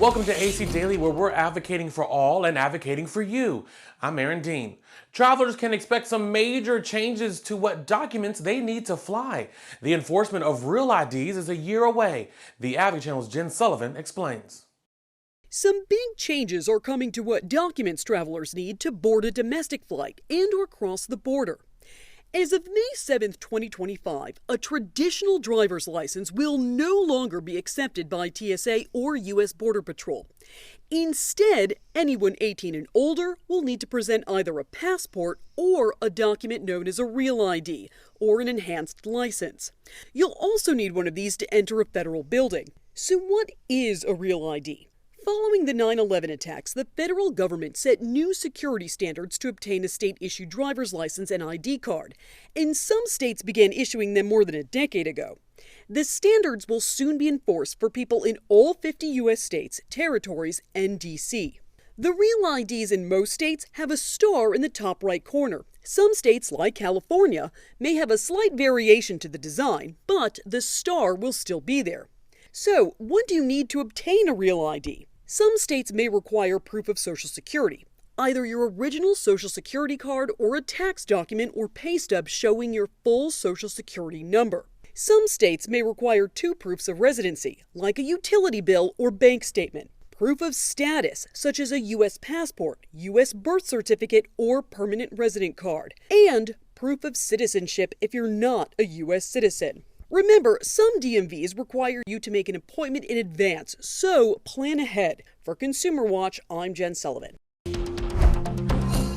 Welcome to AC Daily, where we're advocating for all and advocating for you. I'm Aaron Dean. Travelers can expect some major changes to what documents they need to fly. The enforcement of real IDs is a year away. The Advocate Channel's Jen Sullivan explains. Some big changes are coming to what documents travelers need to board a domestic flight and or cross the border. As of May 7, 2025, a traditional driver's license will no longer be accepted by TSA or U.S. Border Patrol. Instead, anyone 18 and older will need to present either a passport or a document known as a real ID or an enhanced license. You'll also need one of these to enter a federal building. So what is a real ID? Following the 9/11 attacks, the federal government set new security standards to obtain a state-issued driver's license and ID card, and some states began issuing them more than a decade ago. The standards will soon be enforced for people in all 50 U.S. states, territories, and D.C. The real IDs in most states have a star in the top right corner. Some states, like California, may have a slight variation to the design, but the star will still be there. So, what do you need to obtain a real ID? Some states may require proof of Social Security, either your original Social Security card or a tax document or pay stub showing your full Social Security number. Some states may require two proofs of residency, like a utility bill or bank statement, proof of status, such as a U.S. passport, U.S. birth certificate, or permanent resident card, and proof of citizenship if you're not a U.S. citizen. Remember, some DMVs require you to make an appointment in advance, so plan ahead. For Consumer Watch, I'm Jen Sullivan.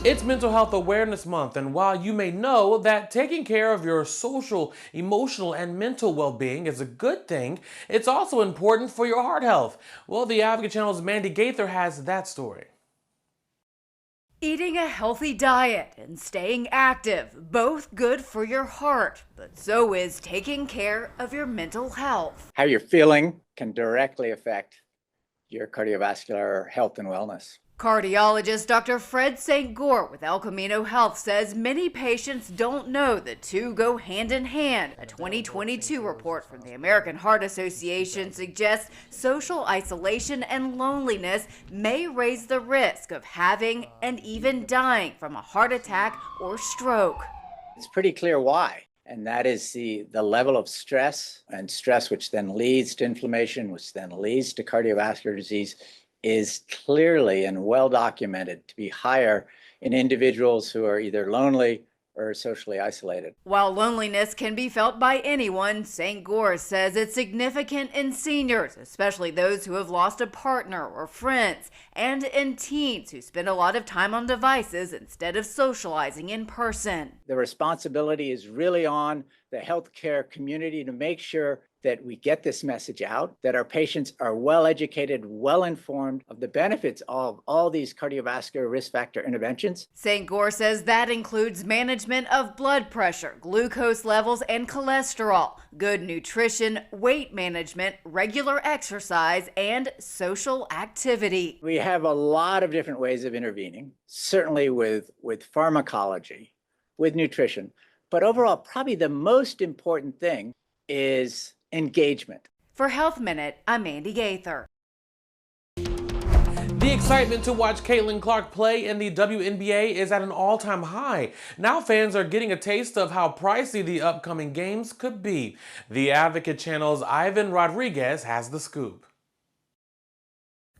It's Mental Health Awareness Month, and while you may know that taking care of your social, emotional, and mental well-being is a good thing, it's also important for your heart health. Well, the Advocate Channel's Mandy Gaither has that story. Eating a healthy diet and staying active, both good for your heart, but so is taking care of your mental health. How you're feeling can directly affect your cardiovascular health and wellness. Cardiologist Dr. Fred St. Gore with El Camino Health says many patients don't know the two go hand in hand. A 2022 report from the American Heart Association suggests social isolation and loneliness may raise the risk of having and even dying from a heart attack or stroke. It's pretty clear why, and that is the level of stress, and stress which then leads to inflammation, which then leads to cardiovascular disease, is clearly and well documented to be higher in individuals who are either lonely or socially isolated. While loneliness can be felt by anyone, St. Gore says it's significant in seniors, especially those who have lost a partner or friends, and in teens who spend a lot of time on devices instead of socializing in person. The responsibility is really on the healthcare community to make sure that we get this message out, that our patients are well educated, well informed of the benefits of all these cardiovascular risk factor interventions. St. Gore says that includes management of blood pressure, glucose levels, and cholesterol, good nutrition, weight management, regular exercise, and social activity. We have a lot of different ways of intervening, certainly with pharmacology, with nutrition, but overall, probably the most important thing is engagement. For Health Minute, I'm Mandy Gaither. The excitement to watch Caitlin Clark play in the WNBA is at an all-time high. Now fans are getting a taste of how pricey the upcoming games could be. The Advocate Channel's Ivan Rodriguez has the scoop.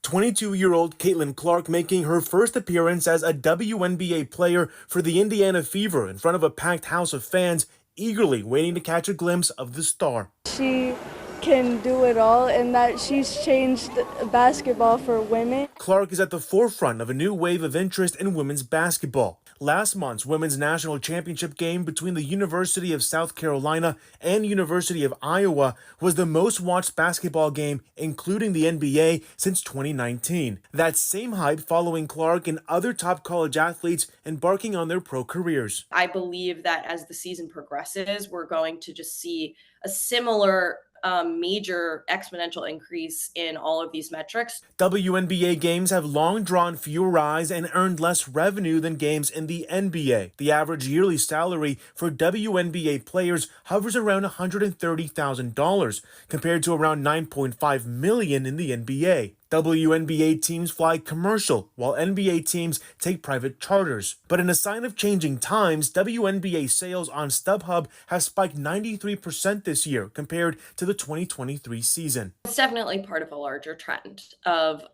22-year-old Caitlin Clark making her first appearance as a WNBA player for the Indiana Fever in front of a packed house of fans eagerly waiting to catch a glimpse of the star. She can do it all and that she's changed basketball for women. Clark is at the forefront of a new wave of interest in women's basketball. Last month's women's national championship game between the University of South Carolina and University of Iowa was the most watched basketball game, including the NBA, since 2019. That same hype following Clark and other top college athletes embarking on their pro careers. I believe that as the season progresses, we're going to just see a similar major exponential increase in all of these metrics. WNBA games have long drawn fewer eyes and earned less revenue than games in the NBA. The average yearly salary for WNBA players hovers around $130,000 compared to around $9.5 million in the NBA. WNBA teams fly commercial, while NBA teams take private charters. But in a sign of changing times, WNBA sales on StubHub have spiked 93% this year compared to the 2023 season. It's definitely part of a larger trend of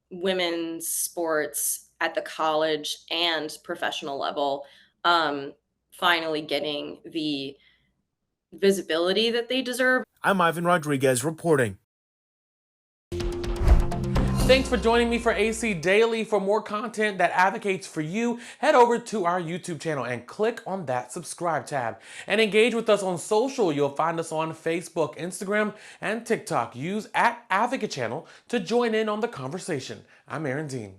women's sports at the college and professional level finally getting the visibility that they deserve. I'm Ivan Rodriguez reporting. Thanks for joining me for AC Daily. For more content that advocates for you, head over to our YouTube channel and click on that subscribe tab. And engage with us on social. You'll find us on Facebook, Instagram, and TikTok. Use @Advocate Channel to join in on the conversation. I'm Aaron Dean.